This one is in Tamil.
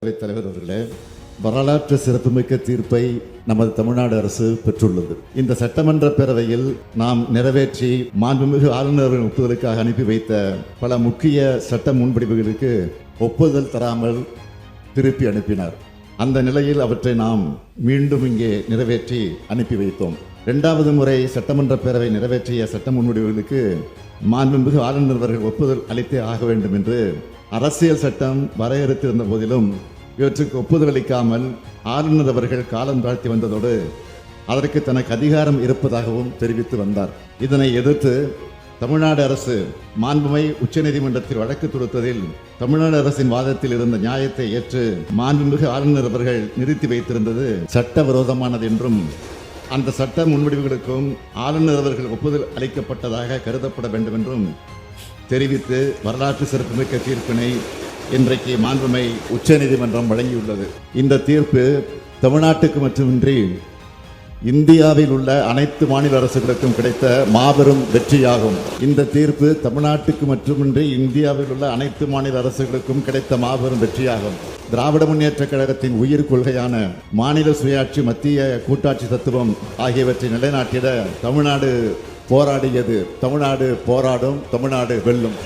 தலைவர் அவர்களே, வரலாற்று சிறப்புமிக்க தீர்ப்பை நமது தமிழ்நாடு அரசு பெற்றுள்ளது. இந்த சட்டமன்ற பேரவையில் நாம் நிறைவேற்றி மாண்புமிகு ஆளுநரின் ஒப்புதலுக்காக அனுப்பி வைத்த பல முக்கிய சட்ட முன்வடிவுகளுக்கு ஒப்புதல் தராமல் திருப்பி அனுப்பினார். அந்த நிலையில் அவற்றை நாம் மீண்டும் இங்கே நிறைவேற்றி அனுப்பி வைத்தோம். இரண்டாவது முறை சட்டமன்ற பேரவை நிறைவேற்றிய சட்ட முன்வடிவுகளுக்கு மாண்புமிகு ஆளுநர் அவர்கள் ஒப்புதல் அளித்தே ஆக வேண்டும் என்று அரசியல் சட்டம் வரையறுத்திருந்த போதிலும் இவற்றுக்கு ஒப்புதல் அளிக்காமல் ஆளுநர் அவர்கள் காலம் தாழ்த்தி வந்ததோடு அதற்கு தனக்கு அதிகாரம் இருப்பதாகவும் தெரிவித்து வந்தார். இதனை எதிர்த்து தமிழ்நாடு அரசு மாண்புமை உச்சநீதிமன்றத்தில் வழக்கு தொடுத்ததில் தமிழ்நாடு அரசின் வாதத்தில் இருந்த நியாயத்தை ஏற்று மாண்புமிகு ஆளுநர் அவர்கள் நிறுத்தி வைத்திருந்தது சட்டவிரோதமானது என்றும் அந்த சட்ட முன்வடிவுகளுக்கும் ஆளுநர் அவர்கள் ஒப்புதல் அளிக்கப்பட்டதாக கருதப்பட வேண்டும் என்றும் தெரிவித்து வரலாற்று சிறப்புமிக்க தீர்ப்பினை இன்றைக்கு மாண்புமை உச்சநீதிமன்றம் வழங்கியுள்ளது. இந்த தீர்ப்பு தமிழ்நாட்டுக்கு மட்டுமின்றி இந்தியாவில் உள்ள அனைத்து மாநில அரசுகளுக்கும் கிடைத்த மாபெரும் வெற்றியாகும். இந்த தீர்ப்பு தமிழ்நாட்டுக்கு மட்டுமின்றி இந்தியாவில் உள்ள அனைத்து மாநில அரசுகளுக்கும் கிடைத்த மாபெரும் வெற்றியாகும். திராவிட முன்னேற்ற கழகத்தின் உயிர் கொள்கையான மாநில சுயாட்சி, மத்திய கூட்டாட்சி தத்துவம் ஆகியவற்றை நிலைநாட்டிட தமிழ்நாடு போராடியது. தமிழ்நாடு போராடும், தமிழ்நாடு வெல்லும்.